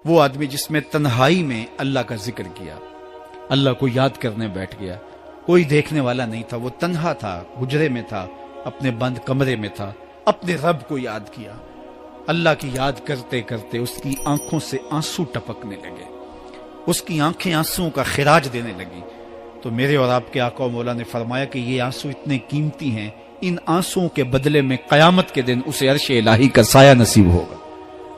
وہ آدمی جس میں تنہائی میں اللہ کا ذکر کیا، اللہ کو یاد کرنے بیٹھ گیا، کوئی دیکھنے والا نہیں تھا، وہ تنہا تھا، حجرے میں تھا، اپنے بند کمرے میں تھا، اپنے رب کو یاد کیا، اللہ کی یاد کرتے کرتے اس کی آنکھوں سے آنسو ٹپکنے لگے، اس کی آنکھیں آنسوؤں کا خراج دینے لگی۔ تو میرے اور آپ کے آقا و مولا نے فرمایا کہ یہ آنسو اتنے قیمتی ہیں، ان آنسوؤں کے بدلے میں قیامت کے دن اسے عرش الہی کا سایہ نصیب ہوگا،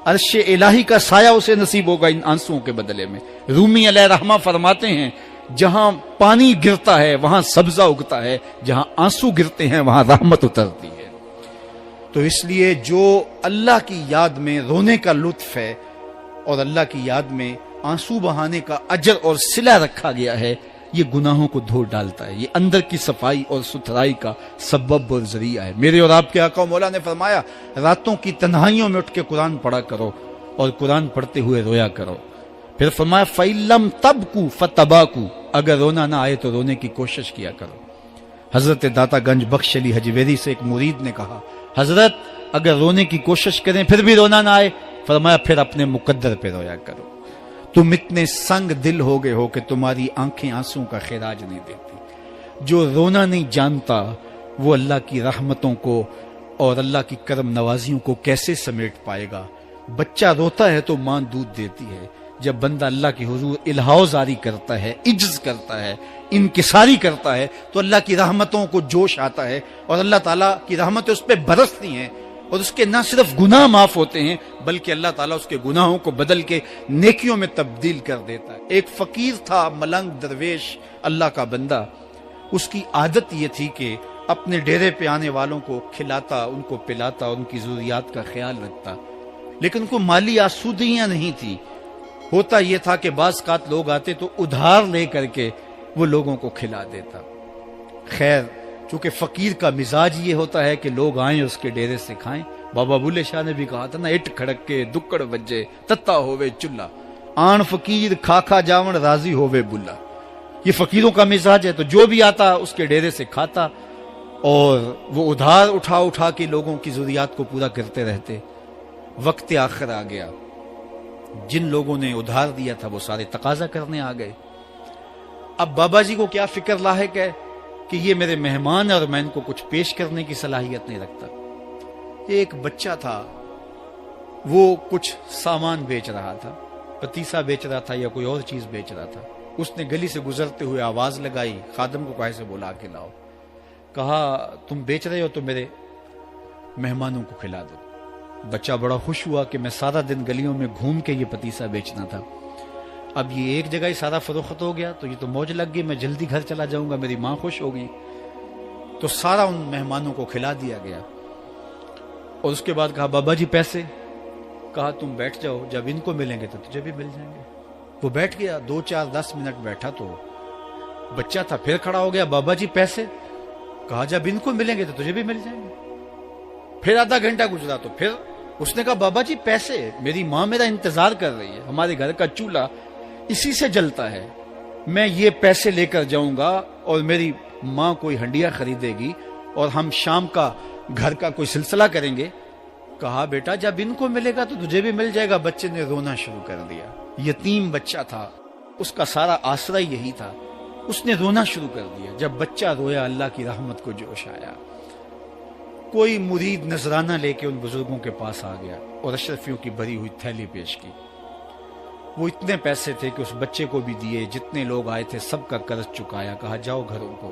عرش الہی کا سایہ اسے نصیب ہوگا ان آنسوؤں کے بدلے میں۔ رومی علیہ رحمہ فرماتے ہیں جہاں پانی گرتا ہے وہاں سبزہ اگتا ہے، جہاں آنسو گرتے ہیں وہاں رحمت اترتی ہے۔ تو اس لیے جو اللہ کی یاد میں رونے کا لطف ہے اور اللہ کی یاد میں آنسو بہانے کا اجر اور صلہ رکھا گیا ہے، یہ گناہوں کو دھو ڈالتا ہے، یہ اندر کی صفائی اور ستھرائی کا سبب اور ذریعہ ہے۔ میرے اور آپ کے آقا و مولا نے فرمایا راتوں کی تنہائیوں میں اٹھ کے قرآن پڑھا کرو اور قرآن پڑھتے ہوئے رویا کرو۔ پھر فرمایا فَإِلَّمْ تَبْكُوا فَتَبَاكُوا، اگر رونا نہ آئے تو رونے کی کوشش کیا کرو۔ حضرت داتا گنج بخش علی حجویری سے ایک مرید نے کہا حضرت اگر رونے کی کوشش کریں پھر بھی رونا نہ آئے، فرمایا پھر اپنے مقدر پہ رویا کرو، تم اتنے سنگ دل ہو گئے ہو کہ تمہاری آنکھیں آنسوں کا خراج نہیں دیتی۔ جو رونا نہیں جانتا وہ اللہ کی رحمتوں کو اور اللہ کی کرم نوازیوں کو کیسے سمیٹ پائے گا؟ بچہ روتا ہے تو ماں دودھ دیتی ہے، جب بندہ اللہ کے حضور الہو زاری کرتا ہے، عجز کرتا ہے، انکساری کرتا ہے تو اللہ کی رحمتوں کو جوش آتا ہے اور اللہ تعالیٰ کی رحمتیں اس پہ برستی ہیں، اور اس کے نہ صرف گناہ معاف ہوتے ہیں بلکہ اللہ تعالیٰ اس کے گناہوں کو بدل کے نیکیوں میں تبدیل کر دیتا ہے۔ ایک فقیر تھا، ملنگ درویش، اللہ کا بندہ، اس کی عادت یہ تھی کہ اپنے ڈیرے پہ آنے والوں کو کھلاتا، ان کو پلاتا، ان کی ضروریات کا خیال رکھتا، لیکن ان کو مالی آسودگیاں نہیں تھی۔ ہوتا یہ تھا کہ بعض اوقات لوگ آتے تو ادھار لے کر کے وہ لوگوں کو کھلا دیتا۔ خیر چونکہ فقیر کا مزاج یہ ہوتا ہے کہ لوگ آئیں اس کے ڈیرے سے کھائیں، بابا بلے شاہ نے بھی کہا تھا نا، اٹ کھڑک کے دکڑ بجے تتا ہووے چلا، آن فقیر کھا کھا جاون راضی ہووے بلا۔ یہ فقیروں کا مزاج ہے، تو جو بھی آتا اس کے ڈیرے سے کھاتا اور وہ ادھار اٹھا اٹھا کے لوگوں کی ضروریات کو پورا کرتے رہتے۔ وقت آخر آ گیا، جن لوگوں نے ادھار دیا تھا وہ سارے تقاضا کرنے آ گئے۔ اب بابا جی کو کیا فکر لاحق ہے کہ یہ میرے مہمان اور میں ان کو کچھ پیش کرنے کی صلاحیت نہیں رکھتا۔ ایک بچہ تھا، وہ کچھ سامان بیچ رہا تھا، پتیسا بیچ رہا تھا یا کوئی اور چیز بیچ رہا تھا۔ اس نے گلی سے گزرتے ہوئے آواز لگائی، خادم کو کہا سے بلا کے لاؤ، کہا تم بیچ رہے ہو تو میرے مہمانوں کو کھلا دو۔ بچہ بڑا خوش ہوا کہ میں سارا دن گلیوں میں گھوم کے یہ پتیسا بیچنا تھا، اب یہ ایک جگہ ہی سارا فروخت ہو گیا تو یہ تو موج لگ گئی، میں جلدی گھر چلا جاؤں گا، میری ماں خوش ہوگی۔ تو سارا ان مہمانوں کو کھلا دیا گیا اور اس کے بعد کہا بابا جی پیسے؟ کہا تم بیٹھ جاؤ، جب ان کو ملیں گے تو تجھے بھی مل جائیں گے۔ وہ بیٹھ گیا، 2 4 10 منٹ بیٹھا تو بچہ تھا، پھر کھڑا ہو گیا، بابا جی پیسے؟ کہا جب ان کو ملیں گے تو تجھے بھی مل جائیں گے۔ پھر آدھا گھنٹہ گزرا تو پھر اس نے کہا بابا جی پیسے؟ میری ماں میرا انتظار کر رہی ہے، ہمارے گھر کا چولہا اسی سے جلتا ہے، میں یہ پیسے لے کر جاؤں گا اور میری ماں کوئی ہنڈیا خریدے گی اور ہم شام کا گھر کا کوئی سلسلہ کریں گے۔ کہا بیٹا جب ان کو ملے گا تو تجھے بھی مل جائے گا۔ بچے نے رونا شروع کر دیا، یتیم بچہ تھا، اس کا سارا آسرا یہی تھا، اس نے رونا شروع کر دیا۔ جب بچہ رویا اللہ کی رحمت کو جوش آیا۔ کوئی مرید نذرانہ لے کے ان بزرگوں کے پاس آ گیا اور اشرفیوں کی بھری ہوئی تھیلی پیش کی۔ وہ اتنے پیسے تھے کہ اس بچے کو بھی دیے، جتنے لوگ آئے تھے سب کا قرض چکایا، کہا جاؤ گھروں کو۔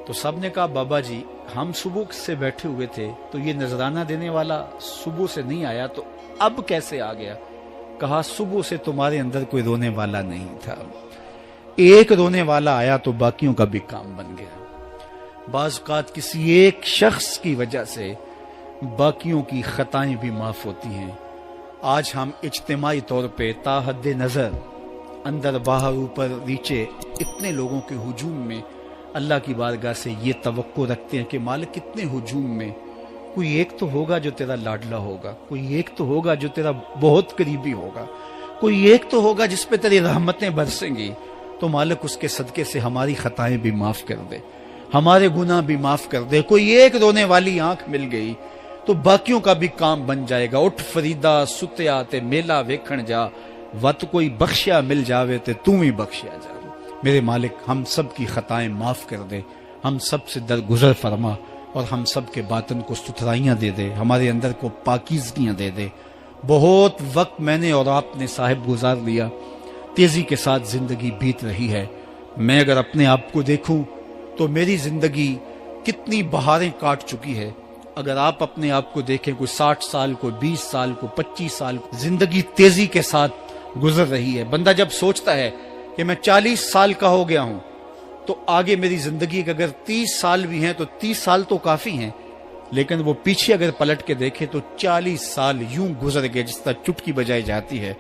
تو سب نے کہا بابا جی ہم صبح سے بیٹھے ہوئے تھے تو یہ نذرانہ دینے والا صبح سے نہیں آیا، تو اب کیسے آ گیا؟ کہا صبح سے تمہارے اندر کوئی رونے والا نہیں تھا، ایک رونے والا آیا تو باقیوں کا بھی کام بن گیا۔ بعض اوقات کسی ایک شخص کی وجہ سے باقیوں کی خطائیں بھی معاف ہوتی ہیں۔ آج ہم اجتماعی طور پہ تا حد نظر اندر باہر اوپر نیچے اتنے لوگوں کے ہجوم میں اللہ کی بارگاہ سے یہ توقع رکھتے ہیں کہ مالک کتنے ہجوم میں کوئی ایک تو ہوگا جو تیرا لاڈلا ہوگا، کوئی ایک تو ہوگا جو تیرا بہت قریبی ہوگا، کوئی ایک تو ہوگا جس پہ تیری رحمتیں برسیں گی۔ تو مالک اس کے صدقے سے ہماری خطائیں بھی معاف کر دے، ہمارے گناہ بھی معاف کر دے۔ کوئی ایک رونے والی آنکھ مل گئی، تو باقیوں کا بھی کام بن جائے گا۔ اٹھ فریدا ستیا تے میلا ویکھن جا، وت کوئی بخشیا مل جاوے تے تو ہی بخشیا جا۔ میرے مالک ہم سب کی خطائیں معاف کر دے، ہم سب سے درگزر فرما، اور ہم سب کے باطن کو ستھرائیاں دے دے، ہمارے اندر کو پاکیزگیاں دے دے۔ بہت وقت میں نے اور آپ نے صاحب گزار لیا، تیزی کے ساتھ زندگی بیت رہی ہے۔ میں اگر اپنے آپ کو دیکھوں تو میری زندگی کتنی بہاریں کاٹ چکی ہے۔ اگر آپ اپنے آپ کو دیکھیں، کوئی 60 سال، کوئی 20 سال، کوئی 25 سال، زندگی تیزی کے ساتھ گزر رہی ہے۔ بندہ جب سوچتا ہے کہ میں 40 سال کا ہو گیا ہوں تو آگے میری زندگی کے اگر 30 سال بھی ہیں تو 30 سال تو کافی ہیں، لیکن وہ پیچھے اگر پلٹ کے دیکھے تو 40 سال یوں گزر گئے جس طرح چٹکی بجائی جاتی ہے۔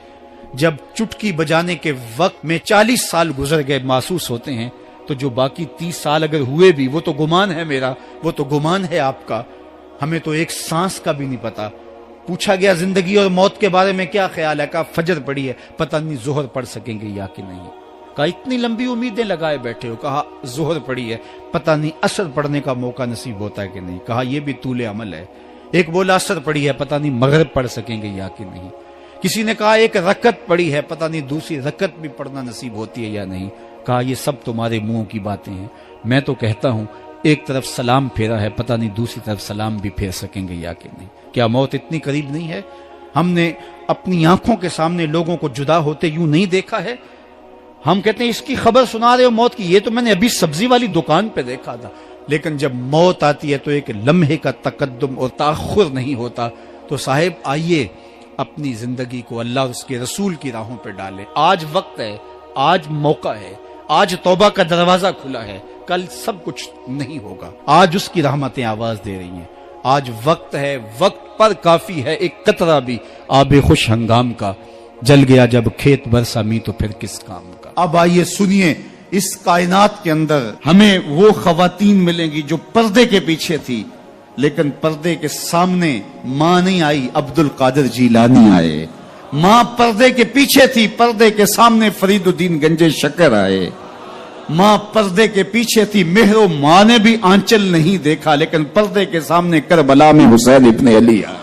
جب چٹکی بجانے کے وقت میں 40 سال گزر گئے محسوس ہوتے ہیں، تو جو باقی 30 سال اگر ہوئے بھی، وہ تو گمان ہے میرا، وہ تو گمان ہے آپ کا، ہمیں تو ایک سانس کا بھی نہیں پتا۔ پوچھا گیا زندگی اور موت کے بارے میں کیا خیال ہے؟ کہا فجر پڑی ہے، پتہ نہیں ظہر پڑھ سکیں گے یا کہ نہیں۔ کہا اتنی لمبی امیدیں لگائے بیٹھے ہو، کہا ظہر پڑی ہے، پتہ نہیں عصر پڑھنے کا موقع نصیب ہوتا ہے کہ نہیں۔ کہا یہ بھی طول عمل ہے۔ ایک بولا عصر پڑی ہے، پتہ نہیں مغرب پڑھ سکیں گے یا کہ نہیں۔ کسی نے کہا ایک رکعت پڑی ہے، پتہ نہیں دوسری رکعت بھی پڑھنا نصیب ہوتی ہے یا نہیں۔ کہا یہ سب تمہارے منہوں کی باتیں ہیں، میں تو کہتا ہوں ایک طرف سلام پھیرا ہے، پتہ نہیں دوسری طرف سلام بھی پھیر سکیں گے یا کہ نہیں۔ کیا موت اتنی قریب نہیں ہے؟ ہم نے اپنی آنکھوں کے سامنے لوگوں کو جدا ہوتے یوں نہیں دیکھا ہے؟ ہم کہتے ہیں اس کی خبر سنا رہے ہو موت کی، یہ تو میں نے ابھی سبزی والی دکان پہ دیکھا تھا۔ لیکن جب موت آتی ہے تو ایک لمحے کا تقدم اور تاخر نہیں ہوتا۔ تو صاحب آئیے اپنی زندگی کو اللہ اور اس کے رسول کی راہوں پہ ڈالیں۔ آج وقت ہے، آج موقع ہے، آج توبہ کا دروازہ کھلا ہے، کل سب کچھ نہیں ہوگا۔ آج اس کی رحمتیں آواز دے رہی ہیں، آج وقت ہے، وقت پر کافی ہے ایک قطرہ بھی آب خوش ہنگام کا، جل گیا جب کھیت برسا می تو پھر کس کام کا۔ اب آئیے سنیے، اس کائنات کے اندر ہمیں وہ خواتین ملیں گی جو پردے کے پیچھے تھی، لیکن پردے کے سامنے ماں نہیں آئی، عبد القادر جیلانی آئے۔ ماں پردے کے پیچھے تھی، پردے کے سامنے فرید الدین گنج شکر آئے۔ ماں پردے کے پیچھے تھی، مہر و ماں نے بھی آنچل نہیں دیکھا، لیکن پردے کے سامنے کربلا میں حسین ابن علی آئے۔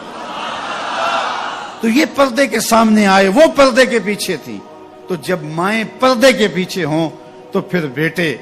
تو یہ پردے کے سامنے آئے، وہ پردے کے پیچھے تھی۔ تو جب مائیں پردے کے پیچھے ہوں تو پھر بیٹے